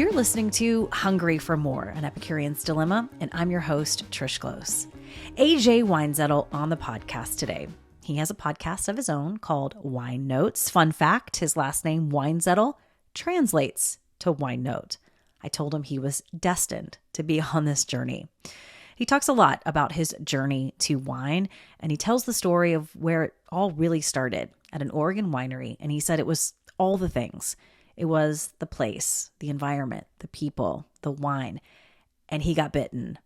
You're listening to Hungry for More, an Epicurean's Dilemma, and I'm your host, Trish Close. AJ Weinzettel on the podcast today. He has a podcast of his own called Weinnotes. Fun fact, his last name, Weinzettel, translates to wine note. I told him he was destined to be on this journey. He talks a lot about his journey to wine, and he tells the story of where it all really started at an Oregon winery, and he said it was all the things. It was the place, the environment, the people, the wine, and he got bitten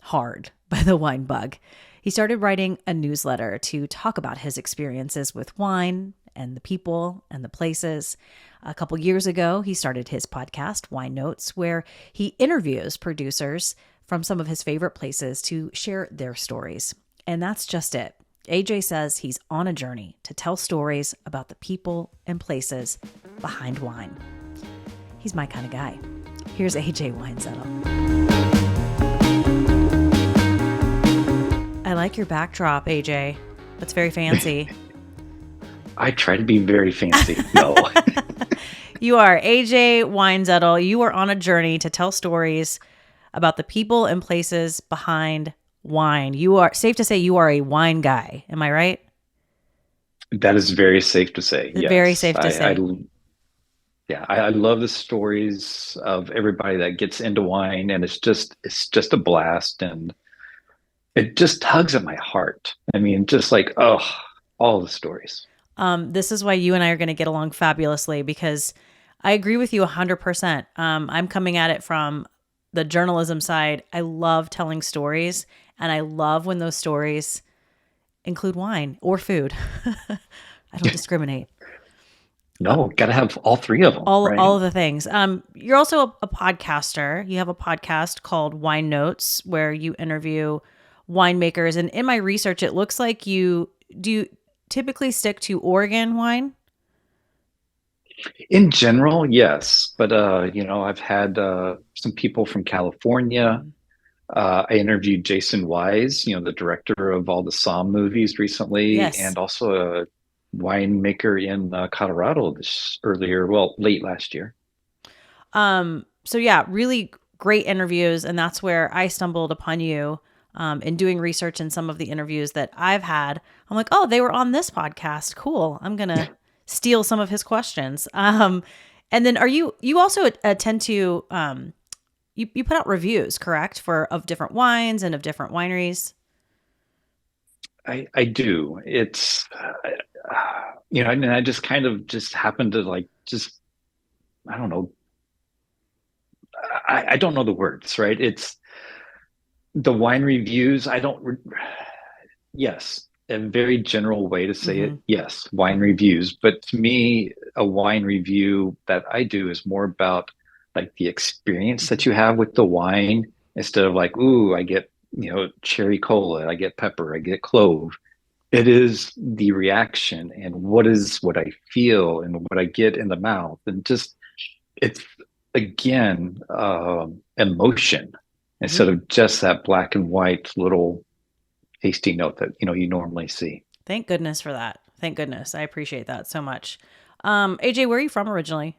hard by the wine bug. He started writing a newsletter to talk about his experiences with wine and the people and the places. A couple years ago, he started his podcast, Weinnotes, where he interviews producers from some of his favorite places to share their stories. And that's just it. AJ says he's on a journey to tell stories about the people and places behind wine. He's my kind of guy. Here's AJ Weinzettel. I like your backdrop, AJ. That's very fancy. I try to be very fancy. No. You are AJ Weinzettel. You are on a journey to tell stories about the people and places behind wine. You are safe to say you are a wine guy. Am I right? That is very safe to say. Yes. Very safe to say. I love the stories of everybody that gets into wine, and it's just a blast, and it just tugs at my heart. I mean, just like, all the stories. This is why you and I are going to get along fabulously, because I agree with you 100%. I'm coming at it from the journalism side. I love telling stories, and I love when those stories include wine or food. I don't discriminate. No, got to have all three of them. All of the things. You're also a podcaster. You have a podcast called Weinnotes where you interview winemakers. And in my research, it looks like you typically stick to Oregon wine? In general, yes. But, I've had some people from California. I interviewed Jason Wise, the director of all the Saw movies recently, Yes. and also a winemaker in Colorado late last year. So yeah, really great interviews. And that's where I stumbled upon you in doing research in some of the interviews that I've had. I'm like, oh, they were on this podcast. Cool. I'm going to steal some of his questions. And then you also tend to, you put out reviews, correct? of different wines and of different wineries. I do. It's, and I just kind of just happened to I don't know. I don't know the words, right? It's the wine reviews. Yes, a very general way to say it. Yes, wine reviews. But to me, a wine review that I do is more about like the experience that you have with the wine, instead of like, ooh, I get, cherry cola, I get pepper, I get clove. It is the reaction and what I feel and what I get in the mouth. And just, it's again, emotion instead of just that black and white little tasty note that, you normally see. Thank goodness for that. Thank goodness. I appreciate that so much. AJ, where are you from originally?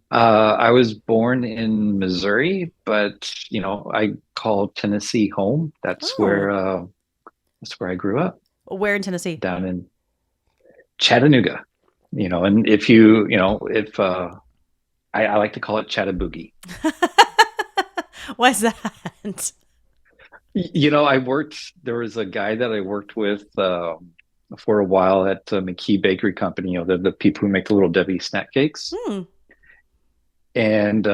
I was born in Missouri, but I call Tennessee home. That's where I grew up. Where in Tennessee? Down in Chattanooga. And I like to call it Chattaboogie. Why's that? There was a guy that I worked with for a while at McKee Bakery Company, the people who make the Little Debbie snack cakes. And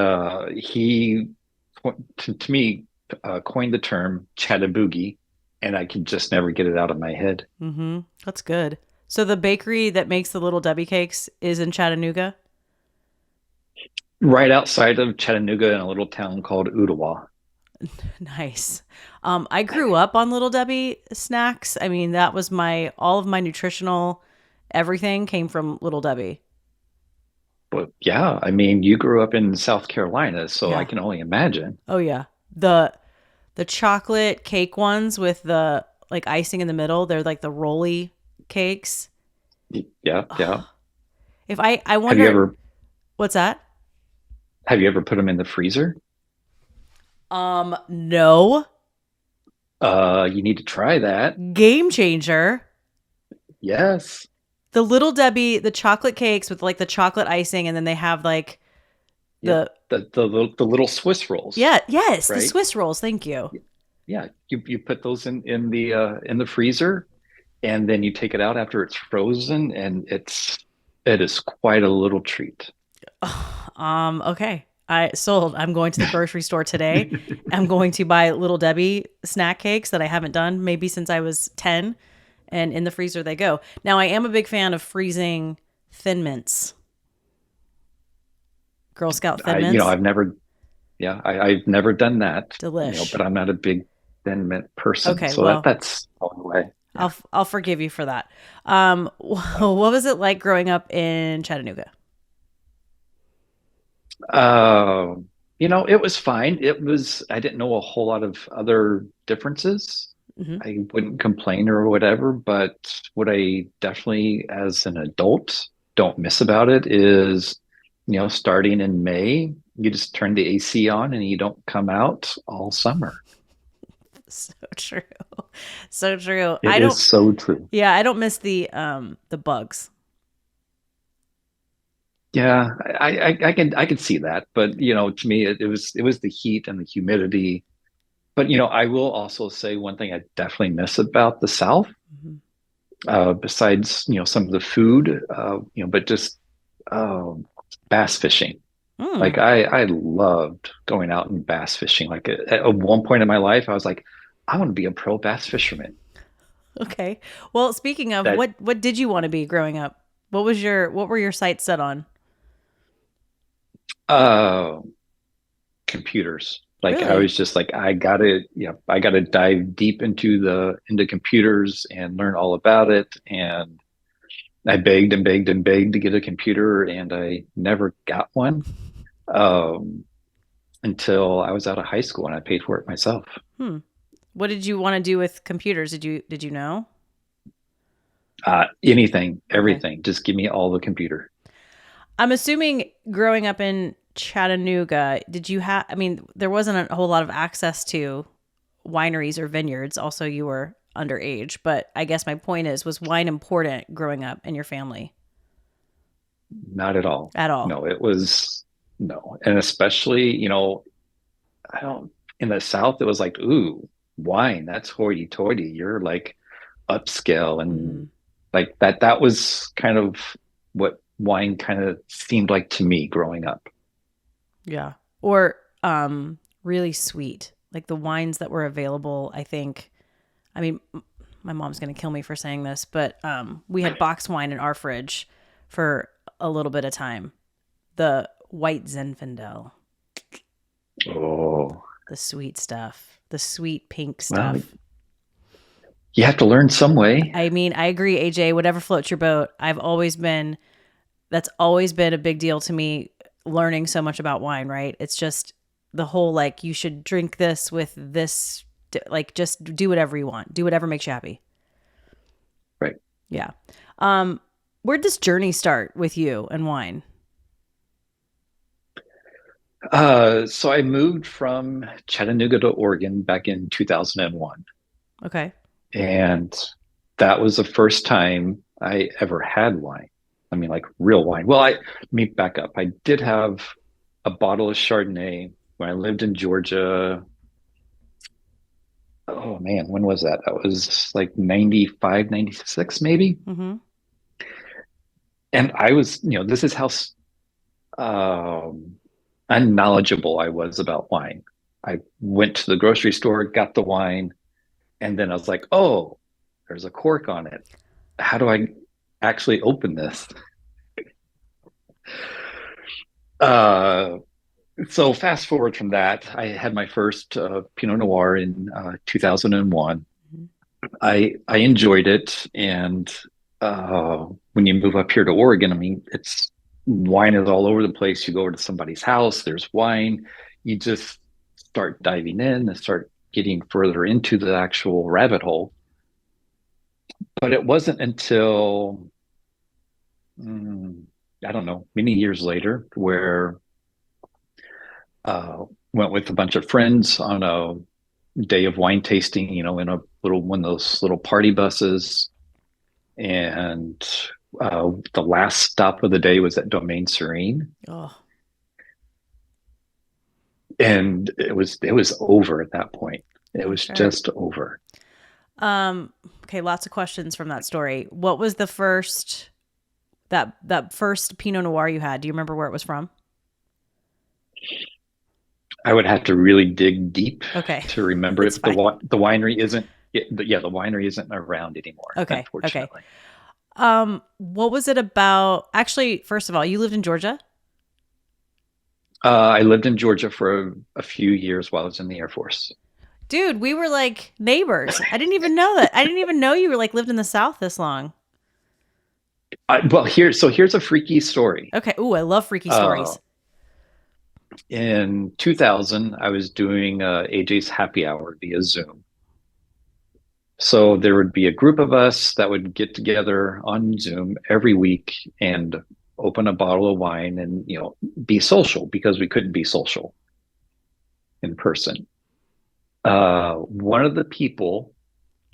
he, to me, coined the term Chattaboogie, and I could just never get it out of my head. Mm-hmm. That's good. So the bakery that makes the Little Debbie cakes is in Chattanooga? Right outside of Chattanooga in a little town called Ottawa. Nice. I grew up on Little Debbie snacks. I mean, that was all of my nutritional everything came from Little Debbie. Well, yeah. I mean, you grew up in South Carolina, so Yeah. I can only imagine. Oh yeah. The chocolate cake ones with the like icing in the middle, they're like the rolly cakes. Yeah, yeah. If I Have wonder you ever what's that? Have you ever put them in the freezer? No. You need to try that. Game changer. Yes. The Little Debbie, the chocolate cakes with like the chocolate icing, and then they have like Yep. the The little Swiss rolls, yeah, yes, the right? Swiss rolls. Thank you. Yeah. You put those in the freezer, and then you take it out after it's frozen, and it is quite a little treat. Okay. I sold. I'm going to the grocery store today. I'm going to buy Little Debbie snack cakes that I haven't done maybe since I was 10, and in the freezer they go. Now I am a big fan of freezing Thin Mints. Girl Scout Thin Mints. I've never, yeah, I've never done that, Delish. but I'm not a big thin mint person, Okay, so well, that's going away. Yeah. I'll forgive you for that. What was it like growing up in Chattanooga? Uh, it was fine. I didn't know a whole lot of other differences. Hmm. I wouldn't complain or whatever, but what I definitely, as an adult, don't miss about it is, starting in May, you just turn the AC on and you don't come out all summer. So true. So true. It is so true. Yeah, I don't miss the bugs. Yeah, I can see that, but to me, it was the heat and the humidity. But I will also say one thing I definitely miss about the South, Mhm. besides some of the food, but just um, bass fishing. Like Mm, I loved going out and bass fishing. Like at one point in my life, I was like, I want to be a pro bass fisherman. okay. Well, speaking of, That what did you want to be growing up? What were your sights set on? uh, computers. Like I Really? was just like, I gotta dive deep into computers and learn all about it. And I begged and begged and begged to get a computer, and I never got one um, until I was out of high school and I paid for it myself. Hmm. What did you want to do with computers? Did you know? Anything, Okay. everything, just give me all the computer. I'm assuming growing up in Chattanooga, did you have, I mean, there wasn't a whole lot of access to wineries or vineyards. Also, you were underage, but I guess my point is, was wine important growing up in your family Not at all. at all? No, it was no. And especially, I don't in the South, it was like, ooh, wine, that's hoity toity. You're like upscale Hmm. and like that was kind of what wine kind of seemed like to me growing up. Yeah. Or really sweet. Like the wines that were available, I think, I mean, my mom's going to kill me for saying this, but we had box wine in our fridge for a little bit of time. The white Zinfandel, Oh, the sweet stuff, the sweet pink well, stuff. you have to learn some way. I mean, I agree, AJ, whatever floats your boat. That's always been a big deal to me, learning so much about wine, right? It's just the whole like, you should drink this with this, like, just do whatever you want, do whatever makes you happy. Right. Yeah. Um, where'd this journey start with you and wine? So I moved from Chattanooga to Oregon back in 2001. Okay. And that was the first time I ever had wine. I mean, like real wine. Well, let me back up. I did have a bottle of Chardonnay when I lived in Georgia. Oh man, when was that? That was like 95, 96, maybe. Mm-hmm. And I was, this is how um, unknowledgeable I was about wine. I went to the grocery store, got the wine, and then I was like, oh, there's a cork on it. How do I actually open this? Uh, so fast forward from that, I had my first Pinot Noir in 2001. I enjoyed it, and when you move up here to Oregon, I mean, it's wine is all over the place. You go over to somebody's house, there's wine. You just start diving in and start getting further into the actual rabbit hole. But it wasn't until mm, I don't know, many years later, where Went with a bunch of friends on a day of wine tasting, in a little one of those little party buses. And the last stop of the day was at Domaine Serene. Oh, And it was over at that point. It I'm was sure. just over. Okay, lots of questions from that story. What was the first that first Pinot Noir you had? Do you remember where it was from? I would have to really dig deep Okay. to remember It's it. But fine. the winery isn't. Yeah, the winery isn't around anymore, Okay. Okay. unfortunately. What was it about? Actually, first of all, you lived in Georgia? I lived in Georgia for a few years while I was in the Air Force. Dude, we were like neighbors. I didn't even know that. I didn't even know you were like lived in the South this long. Well, here's a freaky story. Okay. Ooh, I love freaky Uh, stories. in 2000, I was doing AJ's happy hour via Zoom. So there would be a group of us that would get together on Zoom every week and open a bottle of wine and be social because we couldn't be social in person. One of the people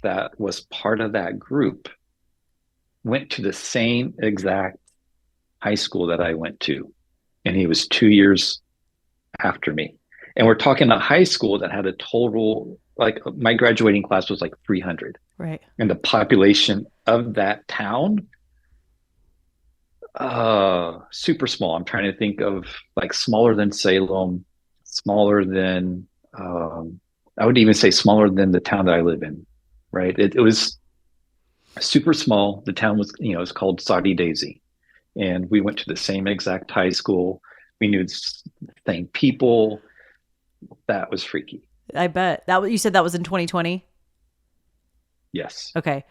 that was part of that group went to the same exact high school that I went to, and he was 2 years after me. And we're talking a high school that had a total, like my graduating class was like 300. Right. And the population of that town, super small. I'm trying to think of like smaller than Salem, smaller than, I would even say smaller than the town that I live in, right? It was super small. The town was, it's called Saudi Daisy. And we went to the same exact high school. We knew the same people. That was freaky. I bet. You said that was in 2020? Yes. Okay.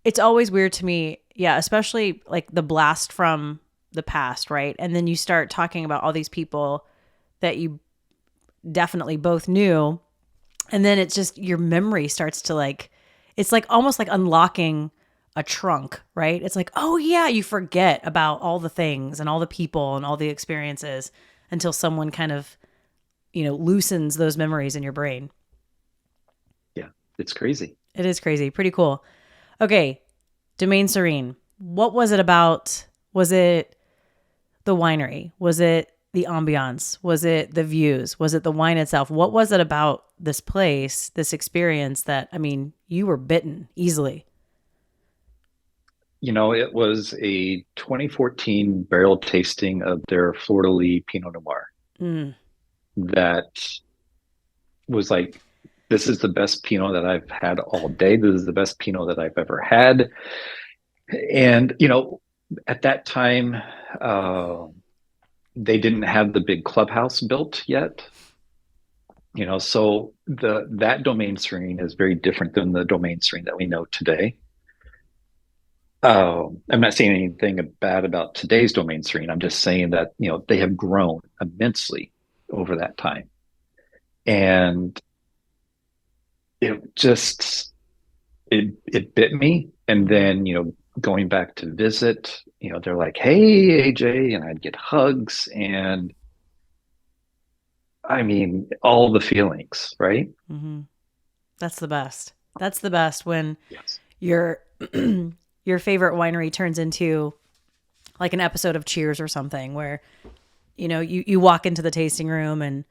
It's always weird to me. Yeah, especially like the blast from the past, right? And then you start talking about all these people that you definitely both knew. And then it's just your memory starts to like, it's like almost like unlocking a trunk, right? It's like, oh yeah, you forget about all the things and all the people and all the experiences until someone kind of, loosens those memories in your brain. Yeah. It's crazy. It is crazy. Pretty cool. Okay. Domaine Serene. What was it about? Was it the winery? Was it the ambiance? Was it the views? Was it the wine itself? What was it about this place, this experience that, I mean, you were bitten easily? It was a 2014 barrel tasting of their Fleur de Lis Pinot Noir Mm, that was like, this is the best Pinot that I've had all day. This is the best Pinot that I've ever had. And, at that time, uh, they didn't have the big clubhouse built yet. So that Domaine Serene is very different than the Domaine Serene that we know today. I'm not saying anything bad about today's Domain Serene. I'm just saying that, they have grown immensely over that time. And it just, it bit me. And mhm. then, going back to visit, they're like, hey, AJ, and I'd get hugs. And I mean, all the feelings, right? Mhm. That's the best. That's the best when Yes. your your favorite winery turns into like an episode of Cheers or something where you walk into the tasting room and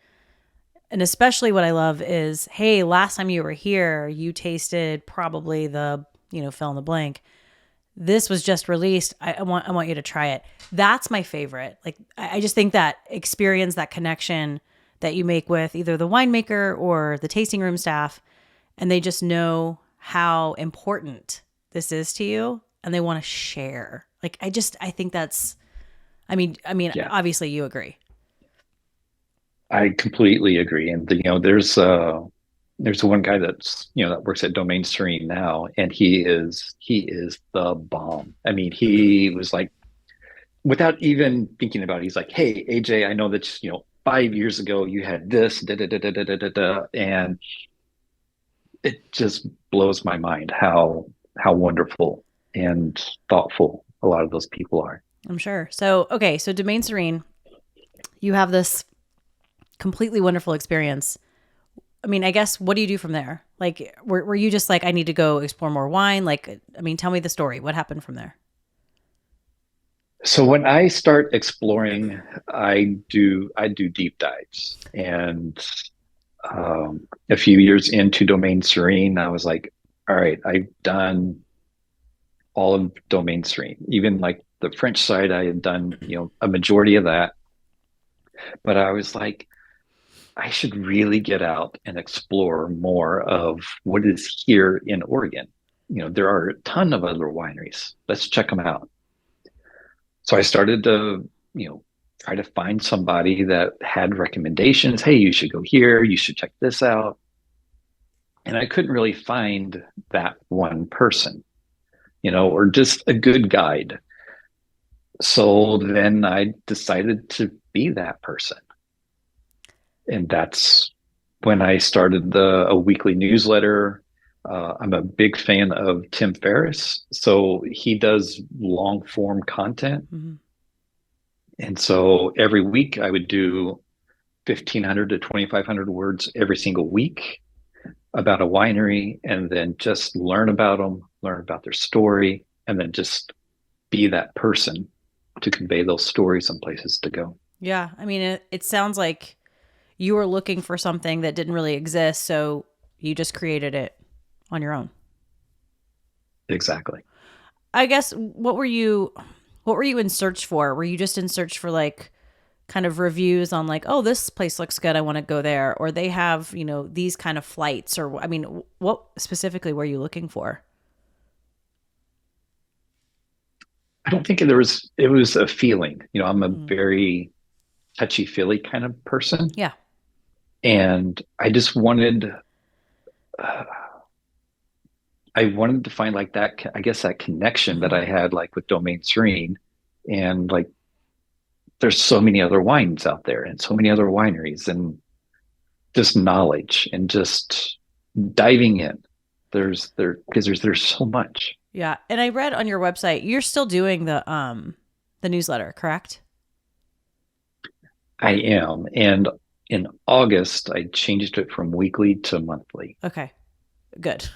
especially what I love is, hey, last time you were here, you tasted probably the, fill in the blank. This was just released. I want you to try it. That's my favorite. Like I just think that experience, that connection that you make with either the winemaker or the tasting room staff, and they just know how important this is to you and they want to share. Like I think that's I mean Yeah, obviously you agree. I completely agree. And there's one guy that's that works at Domain Serene now, and he is the bomb. I mean, he was like, without even thinking about it, he's like, hey, AJ, I know that 5 years ago you had this, da da da da da da da, da," and it just blows my mind how wonderful and thoughtful a lot of those people are. I'm sure. So, okay, so Domaine Serene, you have this completely wonderful experience. I mean, I guess, what do you do from there? Like, were you just like, I need to go explore more wine? Like, I mean, tell me the story. What happened from there? So when I start exploring, I do deep dives, and a few years into Domain Serene, I was like, all right, I've done all of Domain Serene, even like the French side. I had done a majority of that, but I was like, I should really get out and explore more of what is here in Oregon. There are a ton of other wineries. Let's check them out. So I started to, try to find somebody that had recommendations. Hey, you should go here. You should check this out. And I couldn't really find that one person, or just a good guide. So then I decided to be that person. And that's when I started a weekly newsletter. I'm a big fan of Tim Ferriss. So he does long form content. Mm-hmm. And so every week I would do 1,500 to 2,500 words every single week about a winery, and then just learn about them, learn about their story, and then just be that person to convey those stories and places to go. Yeah. I mean, it sounds like you were looking for something that didn't really exist. So you just created it on your own. Exactly. I guess, what were you in search for? Were you just in search for like kind of reviews on like, oh, this place looks good, I want to go there, or they have, these kind of flights, or I mean, what specifically were you looking for? I don't think it was a feeling. I'm a Mm. very touchy feely kind of person. Yeah. And uh, I wanted to find like that, I guess, that connection that Hmm. I had like with Domain Serene. And like, there's so many other wines out there and so many other wineries, and just knowledge and just diving in. Because there's so much. Yeah. And I read on your website you're still doing the newsletter, correct? I am. And in August, I changed it from weekly to monthly. Okay. Good.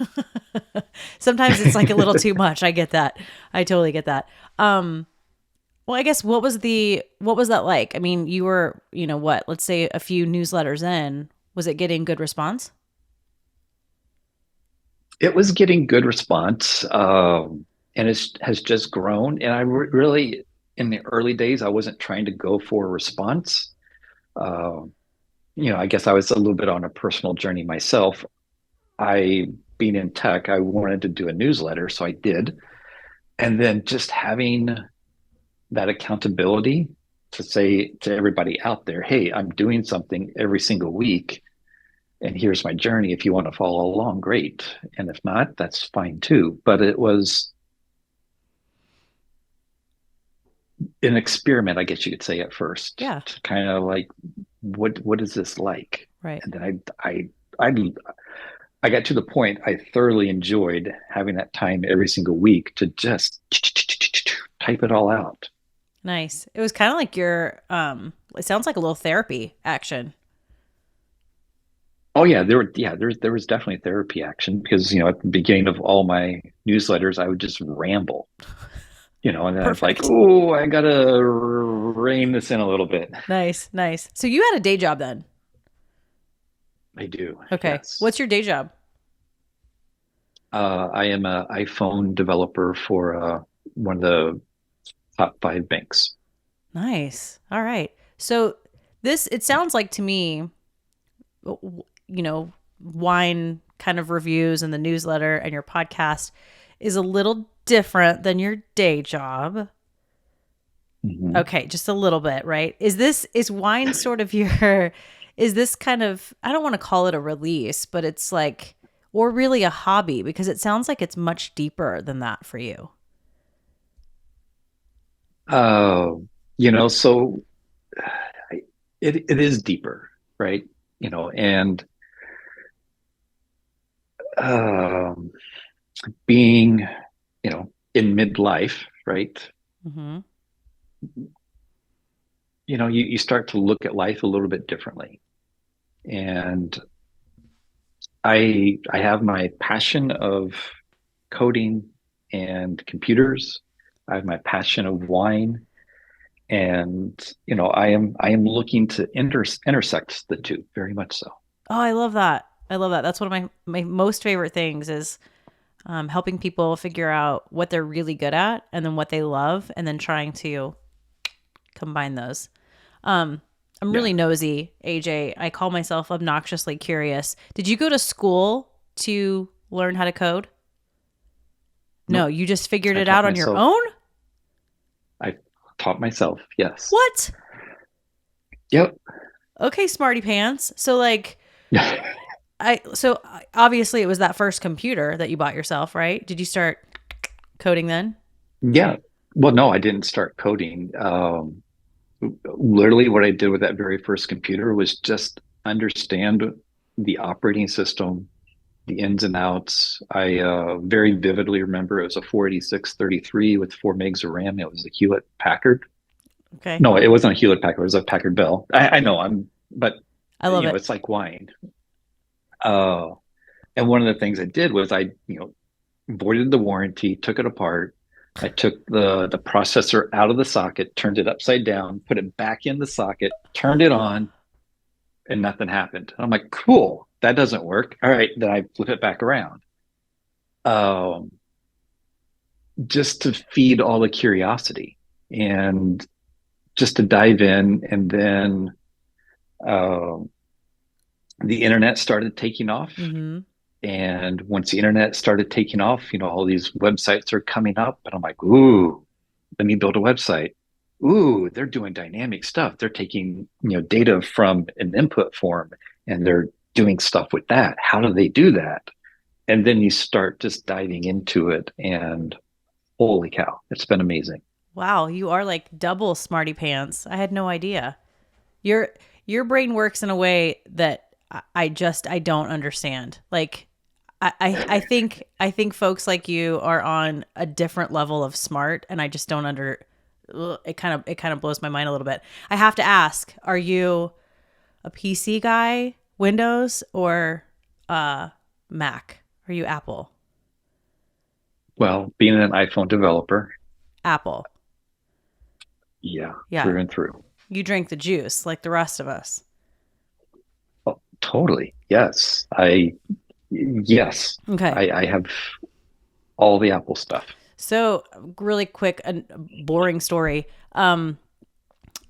Sometimes it's like a little too much. I get that. I totally get that. Well, I guess, what was that like? I mean, you were, what, let's say a few newsletters in, was it getting good response? It was getting good response, and it has just grown. And really, in the early days, I wasn't trying to go for a response. Uh, I guess I was a little bit on a personal journey myself. Being in tech, I wanted to do a newsletter, so I did. And then just having that accountability to say to everybody out there, hey, I'm doing something every single week, and here's my journey. If you want to follow along, great. And if not, that's fine too. But it was an experiment, I guess you could say, at first, Yeah. to kind of like, what is this like? Right. And then I got to the point I thoroughly enjoyed having that time every single week to just type it all out. Nice. It was kind of like it sounds like a little therapy action. Oh yeah, there was definitely therapy action, because at the beginning of all my newsletters I would just ramble, and then I'm like, Perfect. oh, I gotta rein this in a little bit. Nice. Nice. So you had a day job then? I do, Okay. yes. What's your day job? I am an iPhone developer for one of the top five banks. Nice. All right. So it sounds like to me, wine kind of reviews and the newsletter and your podcast is a little different than your day job. Mhm. Okay, just a little bit, right? Is wine sort of your is this kind of, I don't want to call it a release, but it's like, or really a hobby, because it sounds like it's much deeper than that for you. Uh, so it is deeper, right? And um, being, in midlife, right? Mhm. You start to look at life a little bit differently. And I have my passion of coding and computers. I have my passion of wine, and I am looking to intersect the two very much so. Oh, I love that. I love that. That's one of my most favorite things is helping people figure out what they're really good at and then what they love and then trying to combine those. I'm Yeah. really nosy, AJ. I call myself obnoxiously curious. Did you go to school to learn how to code? No, Nope. you just figured I it taught out on your myself. own? I taught myself. Yes. What? Yep. Okay, smarty pants. So like obviously it was that first computer that you bought yourself, right? Did you start coding then? Yeah. Well, no, I didn't start coding. Literally, what I did with that very first computer was just understand the operating system, the ins and outs. I very vividly remember it was a 486-33 with 4 megs of RAM. It was a Hewlett Packard. Okay. No, it wasn't a Hewlett Packard. It was a Packard Bell. I know. But I love it. it's like wine. Uh, and one of the things I did was voided the warranty, took it apart. I took the processor out of the socket, turned it upside down, put it back in the socket, turned it on, and nothing happened. I'm like, cool, that doesn't work. All right, then I flip it back around. Um, just to feed all the curiosity and just to dive in. And then um, the internet started taking off. Mm-hmm. And once the internet started taking off, all these websites are coming up, and I'm like, ooh, let me build a website. Ooh, they're doing dynamic stuff. They're taking, data from an input form and they're doing stuff with that. How do they do that? And then you start just diving into it, and holy cow, it's been amazing. Wow, you are like double smarty pants. I had no idea. Your your brain works in a way that I don't understand. Like I think folks like you are on a different level of smart, and I just don't under. Ugh, it kind of blows my mind a little bit. I have to ask: are you a PC guy, Windows, or Mac? Are you Apple? Well, being an iPhone developer, Apple. yeah, Yeah, through and through. you drink the juice like the rest of us. Oh, totally. Yes. Yes, Okay. I have all the Apple stuff. So, really quick, a boring story.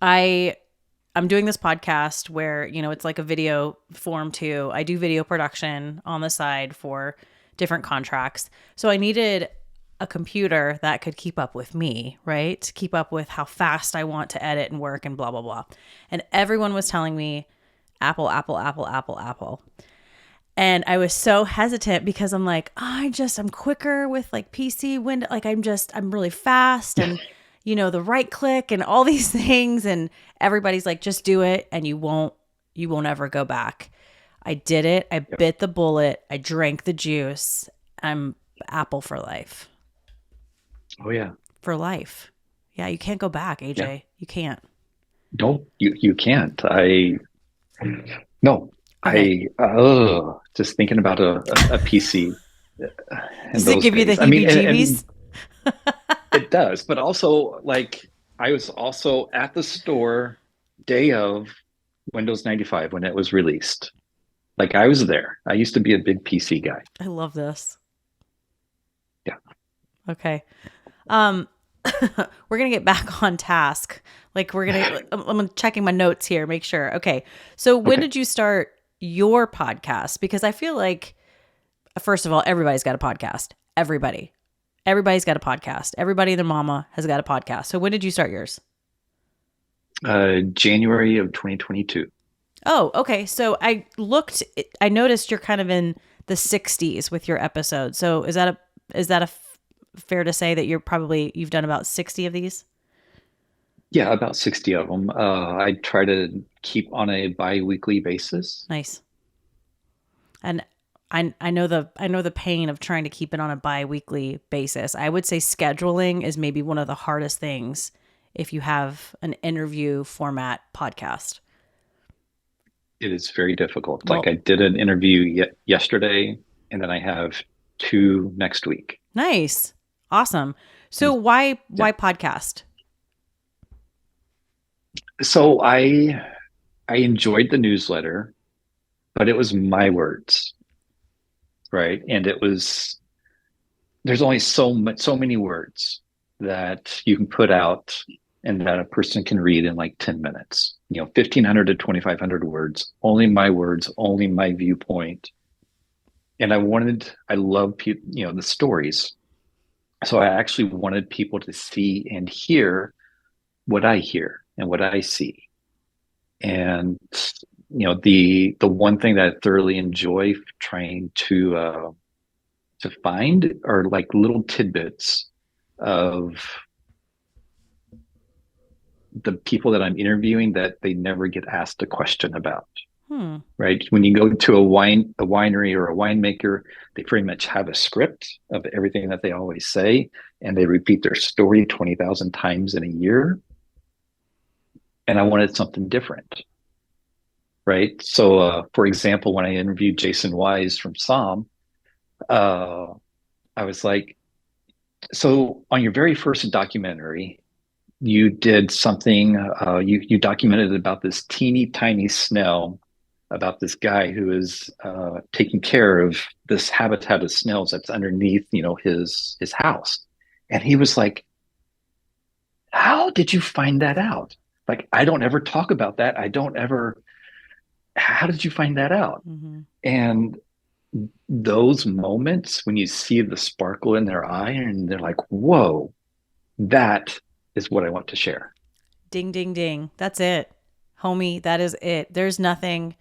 I I'm doing this podcast where, it's like a video form too. I do video production on the side for different contracts. So I needed a computer that could keep up with me, right? Keep up with how fast I want to edit and work and blah, blah, blah. And everyone was telling me Apple, Apple, Apple, Apple, Apple. And I was so hesitant because I'm like, I'm quicker with like PC window. Like I'm really fast and, the right click and all these things. And everybody's like, just do it. And you won't ever go back. I did it. I Yep. bit the bullet. I drank the juice. I'm Apple for life. Oh yeah. For life. Yeah. You can't go back, Yeah. AJ. You can't. No, you can't. No, Okay. just thinking about a PC in Does it those give you the days. I mean, heebie and jeebies? it does, but also like I was also at the store day of Windows 95 when it was released. Like I was there. I used to be a big PC guy. I love this. Yeah. Okay. Um, we're gonna get back on task. Like I'm checking my notes here, make sure. Okay. So when Okay. did you start your podcast? Because I feel like, first of all, everybody's got a podcast. Everybody's got a podcast. Everybody and their mama has got a podcast. So when did you start yours? January of 2022. Oh, okay. So I noticed you're kind of in the 60s with your episodes. So is that a fair to say that you've done about 60 of these? Yeah, about 60 of them. I try to keep on a bi-weekly basis. Nice. And I know the pain of trying to keep it on a bi-weekly basis. I would say scheduling is maybe one of the hardest things if you have an interview format podcast. It is very difficult. Like Well, I did an interview yesterday, and then I have two next week. nice. Awesome. So And yeah, why podcast? so I enjoyed the newsletter, but it was my words, right? And it was there's only so many words that you can put out and that a person can read in like 10 minutes. 1,500 to 2,500 words, only my words, only my viewpoint. And I love people, the stories. So I actually wanted people to see and hear what I hear and what I see. And the one thing that I thoroughly enjoy trying to find are like little tidbits of the people that I'm interviewing that they never get asked a question about. Hmm. Right? When you go to a winery or a winemaker, they pretty much have a script of everything that they always say, and they repeat their story 20,000 times in a year. And I wanted something different. Right. So, for example, when I interviewed Jason Wise from Somm, uh, I was like, so on your very first documentary, you did something, you documented about this teeny tiny snail, about this guy who is taking care of this habitat of snails that's underneath, his house. And he was like, how did you find that out? Like, I don't ever talk about that. I don't ever, how did you find that out? Mm-hmm. And those moments when you see the sparkle in their eye and they're like, whoa, that is what I want to share. Ding, ding, ding. That's it. Homie, that is it. There's nothing,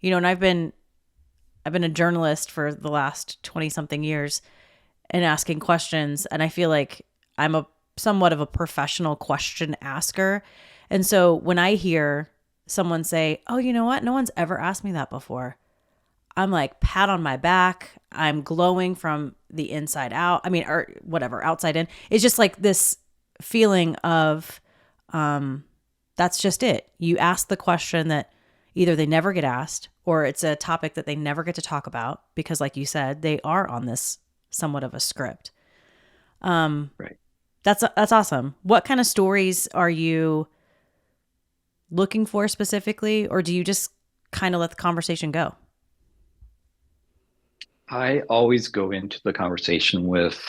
and I've been a journalist for the last 20 something years and asking questions. And I feel like I'm a somewhat of a professional question asker. And so when I hear someone say, oh, you know what? No one's ever asked me that before. I'm like, pat on my back. I'm glowing from the inside out. I mean, or whatever, outside in. It's just like this feeling of, that's just it. You ask the question that either they never get asked or it's a topic that they never get to talk about because, like you said, they are on this somewhat of a script. Right. That's awesome. What kind of stories are you looking for specifically, or do you just kind of let the conversation go? I always go into the conversation with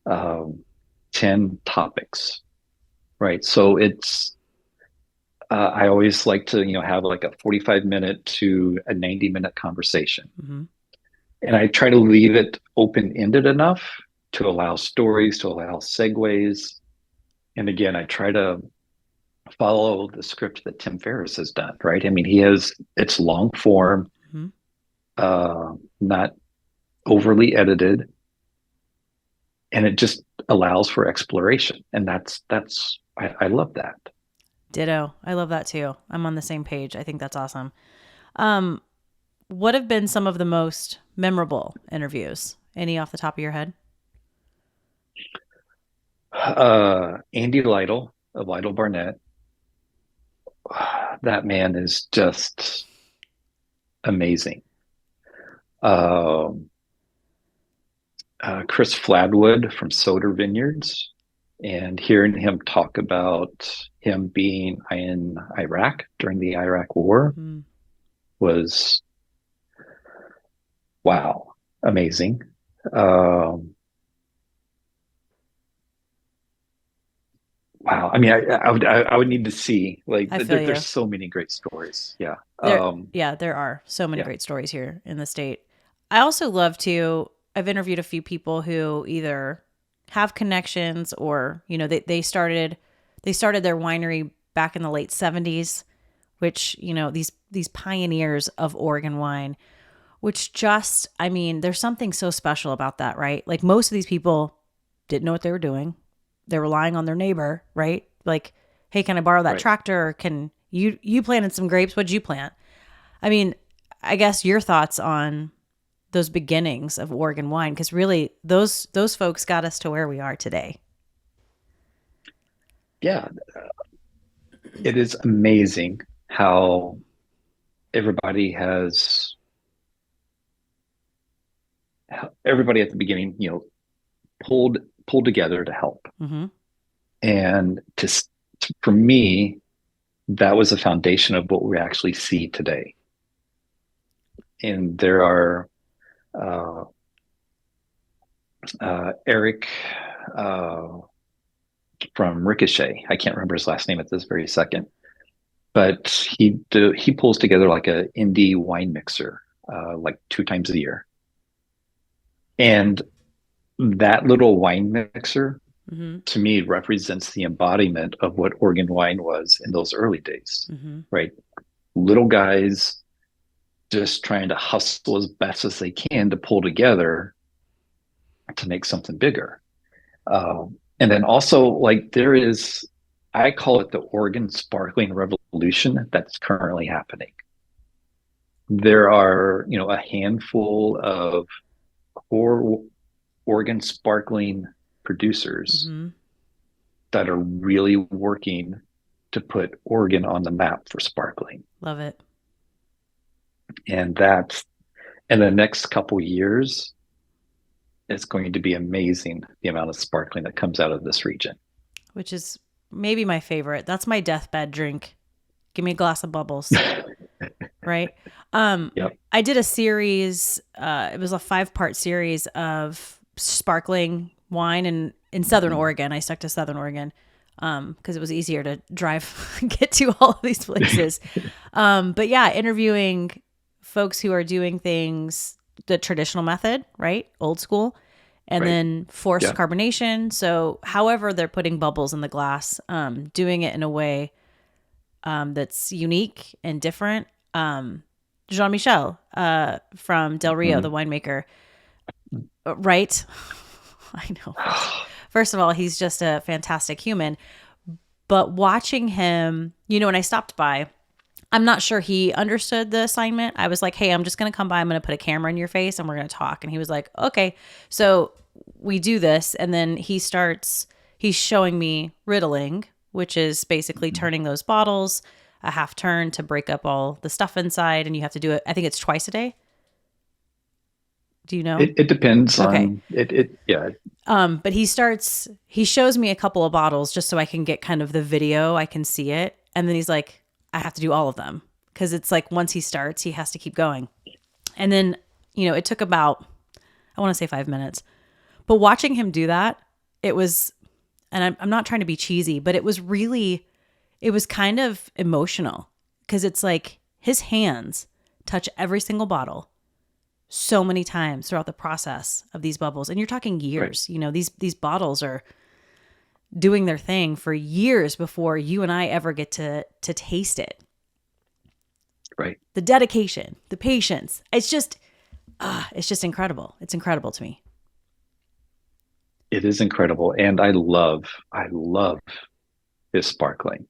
um, 10 topics, right? So I always like to, have like a 45-minute to a 90-minute conversation. Mm-hmm. And I try to leave it open-ended enough to allow stories, to allow segues. And again, I try to follow the script that Tim Ferriss has done, right? I mean, it's long form, Mm-hmm. not overly edited, and it just allows for exploration. And I love that. Ditto. I love that too. I'm on the same page. I think that's awesome. Um, what have been some of the most memorable interviews? Any off the top of your head? Andy Lytle of Lytle Barnett, that man is just amazing. Um, Chris Fladwood from Soder Vineyards, and hearing him talk about him being in Iraq during the Iraq War Mm-hmm. was wow, amazing. Um, wow, I mean, I would need to see like I feel there's you. so many great stories. Yeah, There are so many yeah, great stories here in the state. I also love to, I've interviewed a few people who either have connections or, they started their winery back in the late 70s, which, these pioneers of Oregon wine, which just, I mean, there's something so special about that, right? Like most of these people didn't know what they were doing. They're relying on their neighbor, right? Like, hey, can I borrow that right. tractor? Can you planted some grapes? What'd you plant? I mean, I guess your thoughts on those beginnings of Oregon wine, because really those folks got us to where we are today. Yeah, it is amazing how everybody has everybody at the beginning, pulled pulled together to help. Mm-hmm. And for me, that was the foundation of what we actually see today. And there are uh, Eric uh, from Ricochet. I can't remember his last name at this very second, but he pulls together like a indie wine mixer, like 2 times a year. And that little wine mixer Mm-hmm. to me represents the embodiment of what Oregon wine was in those early days, Mm-hmm. right? Little guys just trying to hustle as best as they can to pull together to make something bigger. And then also, like, I call it the Oregon sparkling revolution that's currently happening. There are, a handful of core Oregon sparkling producers Mm-hmm. that are really working to put Oregon on the map for sparkling. Love it. And that's in the next couple years, it's going to be amazing the amount of sparkling that comes out of this region. Which is maybe my favorite. That's my deathbed drink. Give me a glass of bubbles. Right. Yep. I did a series, it was a 5-part series of sparkling wine in Southern Oregon. I stuck to Southern Oregon because it was easier to drive, get to all of these places. But yeah, interviewing folks who are doing things the traditional method, right? Old school. And Right. then forced Yeah. carbonation. So however they're putting bubbles in the glass, doing it in a way that's unique and different. Jean-Michel from Del Rio, the winemaker, right? I know. First of all, he's just a fantastic human. But watching him, when I stopped by, I'm not sure he understood the assignment. I was like, hey, I'm just going to come by. I'm going to put a camera in your face and we're going to talk. And he was like, okay. So we do this. And then he's showing me riddling, which is basically turning those bottles a half turn to break up all the stuff inside. And you have to do it. I think it's twice a day. Do you know? It depends Okay. on it. Yeah. But he shows me a couple of bottles just so I can get kind of the video. I can see it. And then he's like, I have to do all of them. Cause it's like, once he starts, he has to keep going. And then, it took about, I want to say 5 minutes, but watching him do that, it was, and I'm not trying to be cheesy, but it was kind of emotional because it's like his hands touch every single bottle so many times throughout the process of these bubbles. And you're talking years, Right. These bottles are doing their thing for years before you and I ever get to taste it. Right. The dedication, the patience, it's just incredible. It's incredible to me. It is incredible. And I love his sparkling.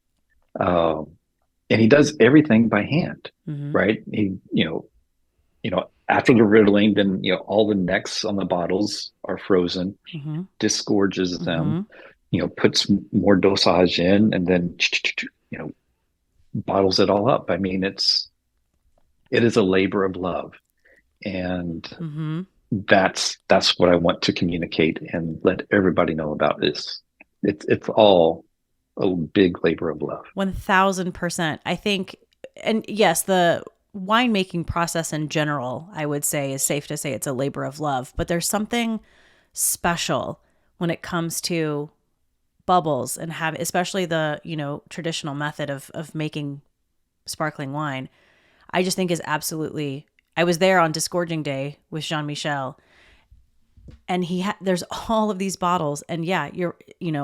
And he does everything by hand, Mm-hmm. right? He, after the riddling, then, all the necks on the bottles are frozen, Mm-hmm. disgorges them, Mm-hmm. puts more dosage in, and then, bottles it all up. I mean, it is a labor of love. And Mm-hmm. that's what I want to communicate and let everybody know about this. It's all a big labor of love. 1000%. I think, and yes, the winemaking process in general, I would say is safe to say it's a labor of love, but there's something special when it comes to bubbles and especially the, traditional method of making sparkling wine. I just think is absolutely, I was there on disgorging day with Jean-Michel and there's all of these bottles and yeah,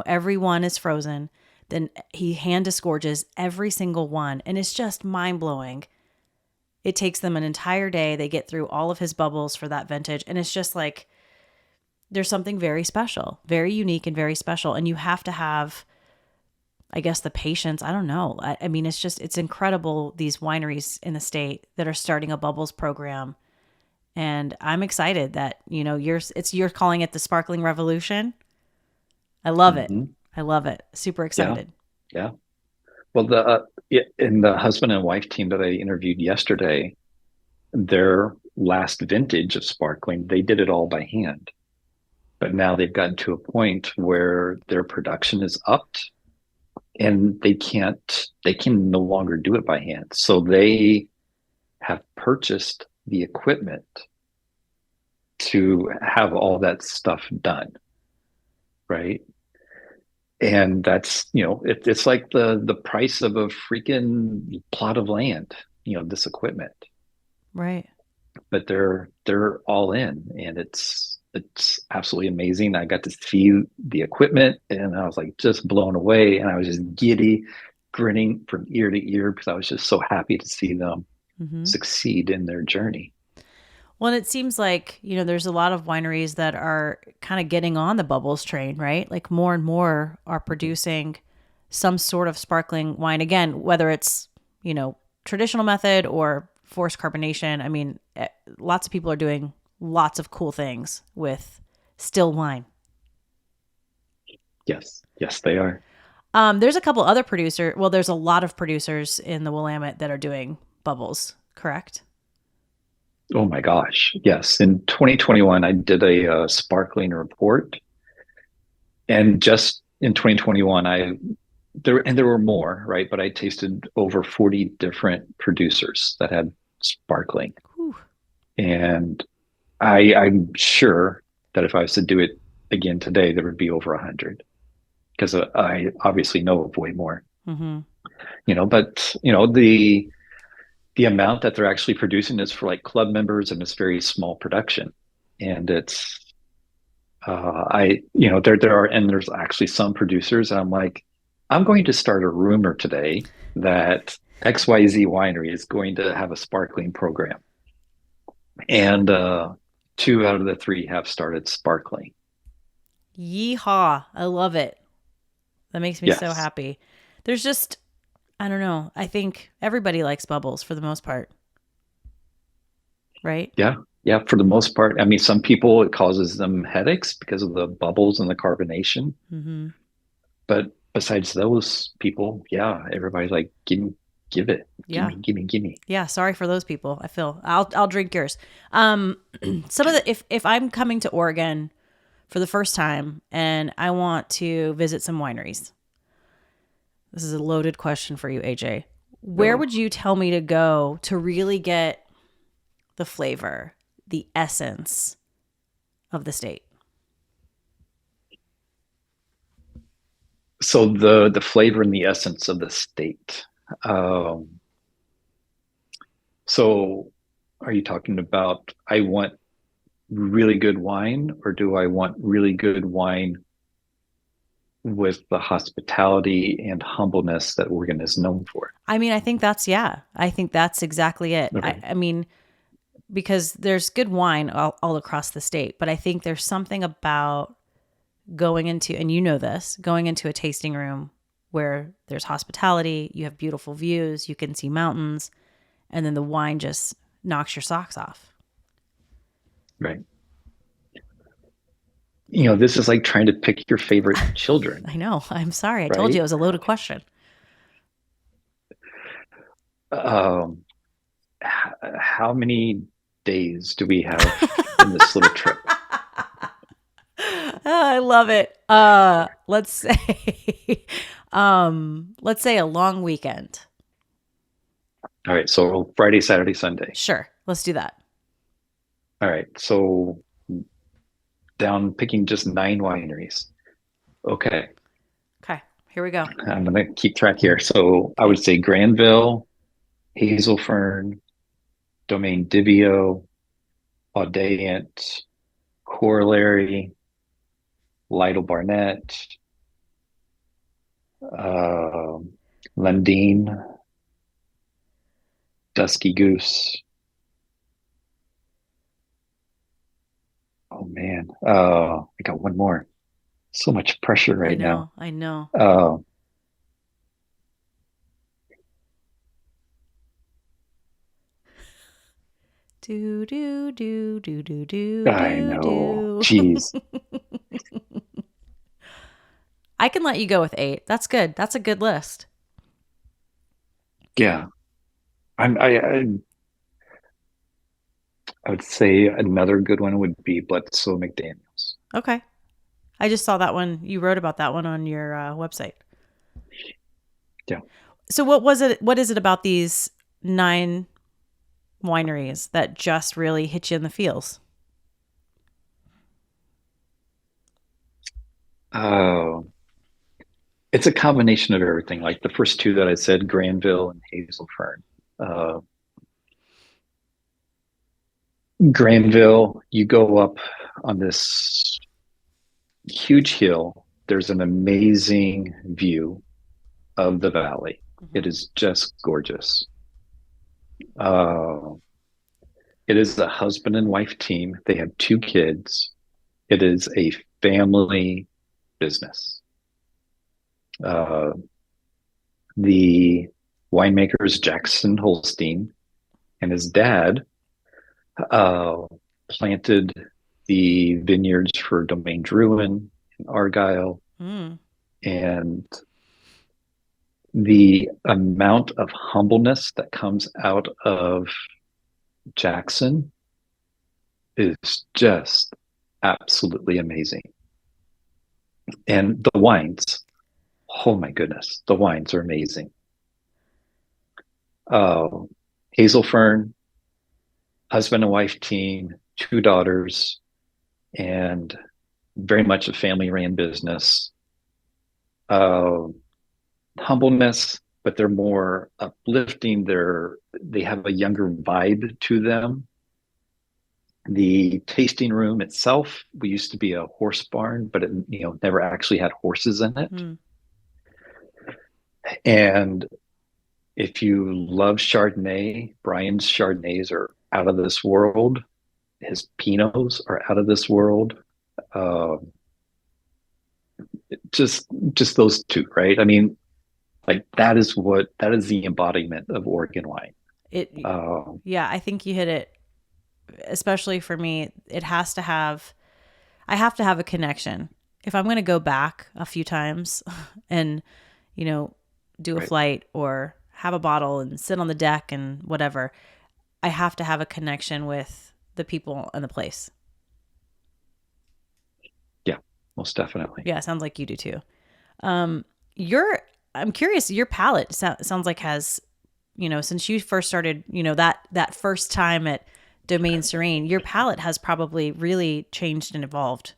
every one is frozen. Then he hand disgorges every single one. And it's just mind blowing. It takes them an entire day. They get through all of his bubbles for that vintage. And it's just like, there's something very special, very unique and very special. And you have to have, I guess, the patience. I don't know. I mean, it's incredible. These wineries in the state that are starting a bubbles program. And I'm excited that, you're calling it the sparkling revolution. I love it. Mm-hmm. I love it. Super Yeah. excited. Yeah. Well, in the husband and wife team that I interviewed yesterday, their last vintage of sparkling, they did it all by hand. But now they've gotten to a point where their production is upped and they can no longer do it by hand. So they have purchased the equipment to have all that stuff done, right? And that's, it's like the price of a freaking plot of land, this equipment. Right. But they're all in, and it's absolutely amazing. I got to see the equipment and I was like just blown away, and I was just giddy, grinning from ear to ear because I was just so happy to see them succeed in their journey. Well, and it seems like, there's a lot of wineries that are kind of getting on the bubbles train, right? Like more and more are producing some sort of sparkling wine. Again, whether it's, traditional method or forced carbonation. I mean, lots of people are doing lots of cool things with still wine. Yes, they are. There's a couple other producers. Well, there's a lot of producers in the Willamette that are doing bubbles, correct? Oh my gosh. Yes. In 2021, I did a sparkling report. And just in 2021, there were more, right? But I tasted over 40 different producers that had sparkling. Whew. And I'm sure that if I was to do it again today, there would be over 100 because I obviously know of way more. Mm-hmm. But the amount that they're actually producing is for like club members, and it's very small production. And it's there's actually some producers, and I'm like, I'm going to start a rumor today that XYZ winery is going to have a sparkling program. And two out of the three have started sparkling. Yeehaw. I love it. That makes me so happy. There's just, I don't know. I think everybody likes bubbles for the most part. Right? Yeah. Yeah. For the most part. I mean, some people, it causes them headaches because of the bubbles and the carbonation. Mm-hmm. But besides those people, yeah, everybody's like, give it. Yeah. Gimme. Yeah. Sorry for those people. I'll drink yours. Some of if I'm coming to Oregon for the first time and I want to visit some wineries, this is a loaded question for you, AJ. Where would you tell me to go to really get the flavor, the essence of the state? So the flavor and the essence of the state. So are you talking about I want really good wine, or do I want really good wine with the hospitality and humbleness that Oregon is known for? I mean, I think that's exactly it. Okay. I mean, because there's good wine all across the state, but I think there's something about going into a tasting room where there's hospitality, you have beautiful views, you can see mountains, and then the wine just knocks your socks off. Right. This is like trying to pick your favorite children. I know. I'm sorry. I told you it was a loaded question. How many days do we have in this little trip? I love it. Let's say a long weekend. All right. So Friday, Saturday, Sunday. Sure. Let's do that. All right. So down picking just 9 wineries. Okay. Here we go. I'm going to keep track here. So I would say Granville, Hazelfern, Domaine Dibio, Audayant, Corollary, Lytle Barnett, Lundin, Dusky Goose. Oh man, I got one more. So much pressure right now. I know. Do do do do do do. I know. Jeez. I can let you go with 8. That's good. That's a good list. Yeah. I would say another good one would be Bledsoe McDaniels. Okay. I just saw that one. You wrote about that one on your website. Yeah. So what was it? What is it about these 9 wineries that just really hit you in the feels? Oh, it's a combination of everything. Like the first two that I said, Granville and Hazelfern. Uh, Granville, you go up on this huge hill. There's an amazing view of the valley. Mm-hmm. It is just gorgeous. Uh, it is a husband and wife team. They have 2 kids. It is a family business. Uh, the winemaker is Jackson Holstein, and his dad uh, planted the vineyards for Domaine Drouin in Argyle. Mm. And the amount of humbleness that comes out of Jackson is just absolutely amazing. And the wines, oh my goodness, the wines are amazing. Uh, Hazelfern, husband and wife team, 2 daughters, and very much a family ran business. Uh, Humbleness, but they're more uplifting. They have a younger vibe to them. The tasting room itself, we used to be a horse barn, but it never actually had horses in it. Mm. And if you love Chardonnay, Brian's Chardonnays are out of this world. His Pinots are out of this world. Uh, just those two, right? I mean, like that is the embodiment of Oregon wine. It, yeah, I think you hit it. Especially for me, I have to have a connection. If I'm going to go back a few times and, you know, do a Right. flight or have a bottle and sit on the deck and whatever, I have to have a connection with the people and the place. Yeah, most definitely. Yeah, sounds like you do too. Um, I'm curious, your palate sounds like has, since you first started, that first time at Domaine Serene, your palate has probably really changed and evolved.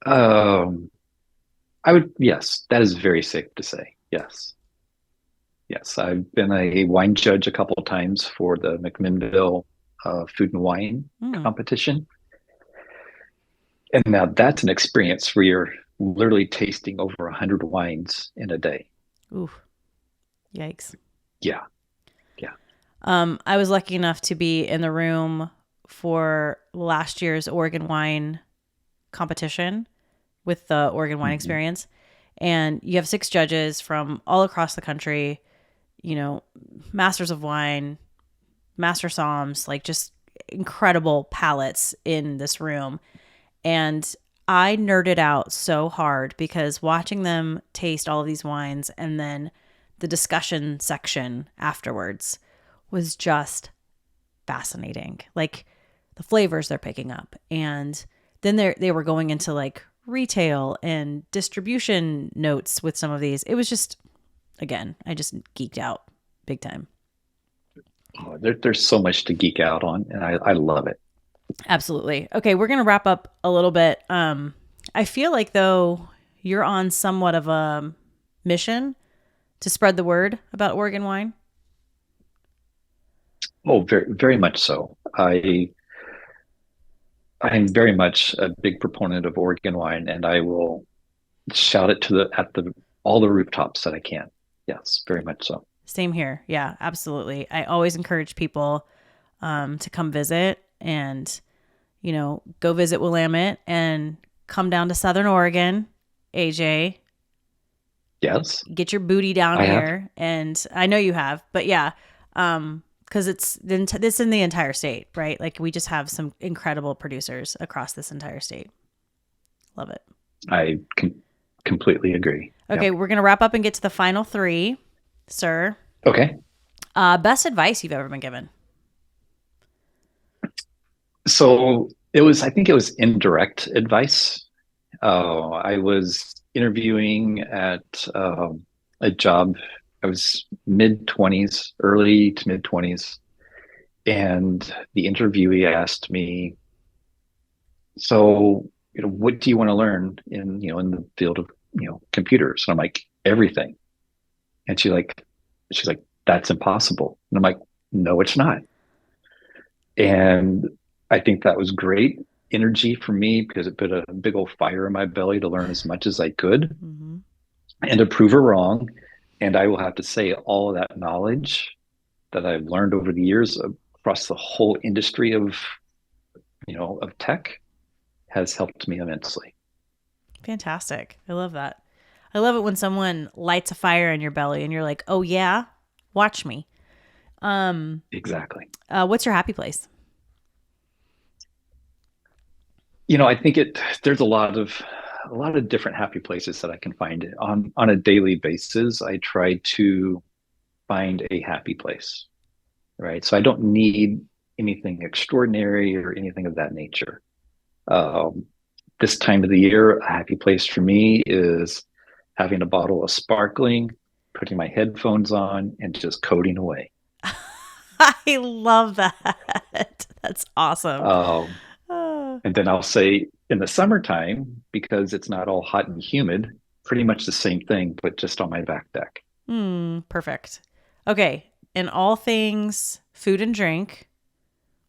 Um, yes, that is very safe to say. Yes. Yes, I've been a wine judge a couple of times for the McMinnville Food and Wine Mm. competition. And now that's an experience where you're literally tasting over 100 wines in a day. Ooh, yikes. Yeah, yeah. I was lucky enough to be in the room for last year's Oregon wine competition with the Oregon Wine Mhm. Experience. And you have 6 judges from all across the country, masters of wine, master somms, like just incredible palates in this room. And I nerded out so hard because watching them taste all of these wines and then the discussion section afterwards was just fascinating. Like the flavors they're picking up. And then they were going into like retail and distribution notes with some of these. It was just, again, I just geeked out big time. Oh, there's so much to geek out on, and I love it. Absolutely. Okay, we're going to wrap up a little bit. I feel like though you're on somewhat of a mission to spread the word about Oregon wine. Oh, very, very much so. I'm very much a big proponent of Oregon wine, and I will shout it to the at the all the rooftops that I can. Yes, very much so. Same here. Yeah, absolutely. I always encourage people to come visit and, go visit Willamette and come down to Southern Oregon, AJ. Yes, Get your booty down I have. here. And I know you have, but yeah, because it's in the entire state, right? Like we just have some incredible producers across this entire state. Love it. I completely agree. Okay, Yep. we're going to wrap up and get to the final three, sir. Okay. Best advice you've ever been given? So I think it was indirect advice. I was interviewing at a job. I was mid 20s, early to mid 20s. And the interviewee asked me, so, what do you want to learn in the field of, computers? And I'm like, everything. And she's like, that's impossible. And I'm like, no, it's not. And I think that was great energy for me because it put a big old fire in my belly to learn as much as I could Mm-hmm. and to prove her wrong. And I will have to say, all of that knowledge that I've learned over the years across the whole industry of tech has helped me immensely. Fantastic. I love that. I love it when someone lights a fire in your belly and you're like, oh, yeah, watch me. Exactly. What's your happy place? I think there's a lot of different happy places that I can find on a daily basis. I try to find a happy place, right? So I don't need anything extraordinary or anything of that nature. Um, this time of the year, a happy place for me is having a bottle of sparkling, putting my headphones on, and just coding away. I love that. That's awesome. Um, Uh, and then I'll say in the summertime, because it's not all hot and humid, pretty much the same thing, but just on my back deck. perfect. Okay. In all things food and drink,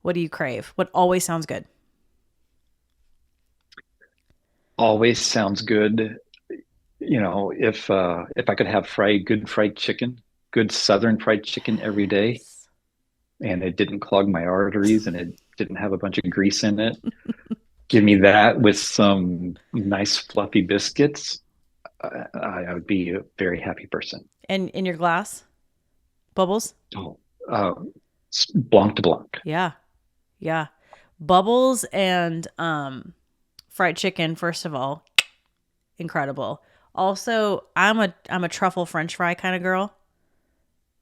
what do you crave? What always sounds good? Always sounds good. If I could have good fried chicken, good Southern fried chicken every day, and it didn't clog my arteries and it didn't have a bunch of grease in it, give me that with some nice fluffy biscuits. I would be a very happy person. And in your glass? Bubbles? Oh, uh, Blanc de Blanc. Yeah. Yeah. Bubbles and fried chicken, first of all, incredible. Also, I'm a truffle french fry kind of girl.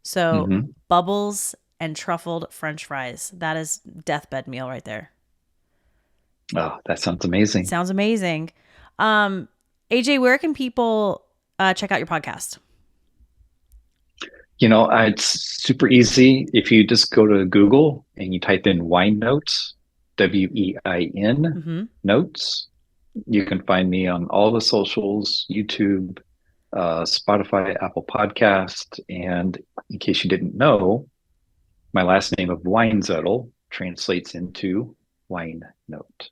So, Hmm. bubbles and truffled french fries. That is deathbed meal right there. Oh, that sounds amazing. Sounds amazing. Um AJ, where can people check out your podcast? It's super easy. If you just go to Google and you type in wine notes, WEIN Mhm. notes, you can find me on all the socials, YouTube, Spotify, Apple Podcast. And in case you didn't know, my last name of Weinzettel translates into wine note.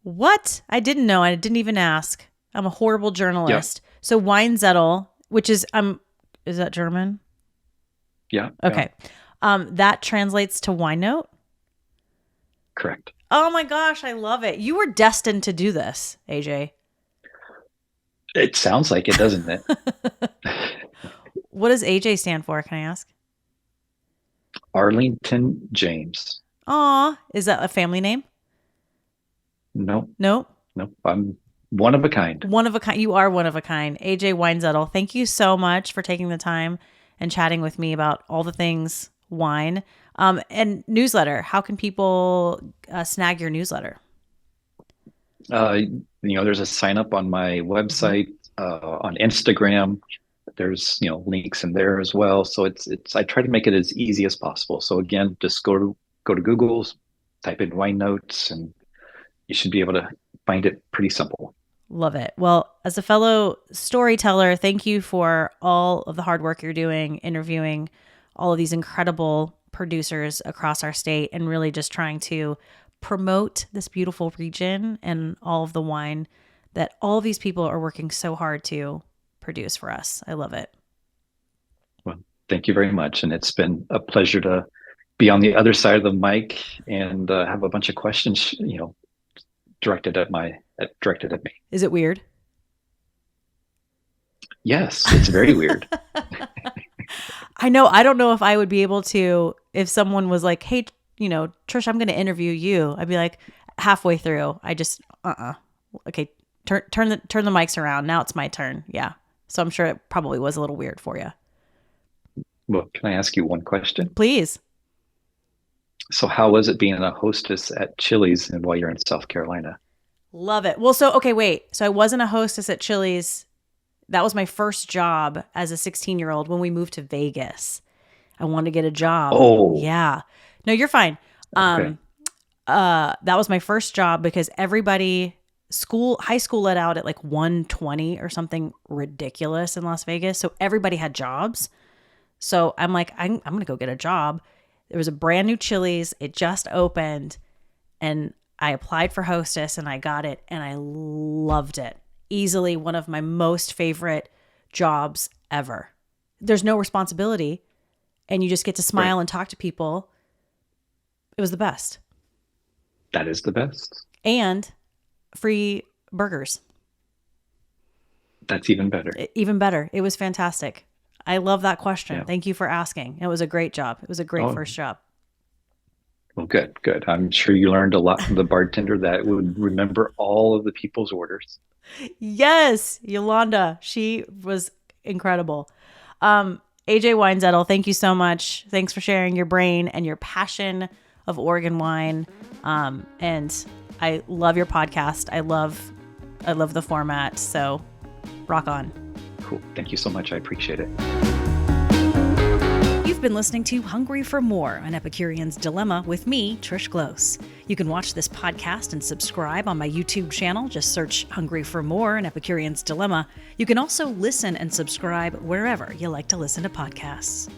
What? I didn't know. I didn't even ask. I'm a horrible Yep. journalist. So Weinzettel, which is that German? Yeah. Yeah. Okay. That translates to wine note. Correct. Oh my gosh, I love it. You were destined to do this, AJ. It sounds like it, doesn't it? What does AJ stand for? Can I ask? Arlington James. Aw, is that a family name? Nope. No. Nope. I'm one of a kind. One of a kind. You are one of a kind. AJ Weinzettel, thank you so much for taking the time and chatting with me about all the things wine. And newsletter. How can people snag your newsletter? There's a sign up on my Mhm. website, on Instagram. There's, links in there as well. So I try to make it as easy as possible. So again, just go to Google, type in wine notes, and you should be able to find it pretty simple. Love it. Well, as a fellow storyteller, thank you for all of the hard work you're doing, interviewing all of these incredible producers across our state and really just trying to promote this beautiful region and all of the wine that all of these people are working so hard to produce for us. I love it. Well, thank you very much. And it's been a pleasure to be on the other side of the mic and have a bunch of questions, directed at me. Is it weird? Yes, it's very weird. I know. I don't know if I would be able to, if someone was like, hey, Trish, I'm going to interview you. I'd be like, halfway through, I just, okay, turn the mics around. Now it's my turn. Yeah. So I'm sure it probably was a little weird for you. Well, can I ask you one question? Please. So how was it being a hostess at Chili's and while you're in South Carolina? Love it. Well, so, okay, wait. So I wasn't a hostess at Chili's. That was my first job as a 16-year-old when we moved to Vegas. I wanted to get a job. Oh, Yeah. No, you're fine. okay. That was my first job because high school let out at like 1:20 or something ridiculous in Las Vegas. So everybody had jobs. So I'm like, I'm going to go get a job. There was a brand new Chili's. It just opened and I applied for hostess and I got it and I loved it. Easily one of my most favorite jobs ever. There's no responsibility and you just get to smile Right. and talk to people. It was the best. That is the best. And free burgers. That's even better. Even better. It was fantastic. I love that question. Yeah. Thank you for asking. It was a great job. It was a great Oh, first job. well, good, good. I'm sure you learned a lot from the bartender that would remember all of the people's orders. Yes, Yolanda. She was incredible. AJ Weinzettel, thank you so much. Thanks for sharing your brain and your passion of Oregon wine. And I love your podcast. I love the format. So rock on. Cool. Thank you so much. I appreciate it. You've been listening to Hungry for More, an Epicurean's Dilemma with me, Trish Close. You can watch this podcast and subscribe on my YouTube channel. Just search Hungry for More, an Epicurean's Dilemma. You can also listen and subscribe wherever you like to listen to podcasts.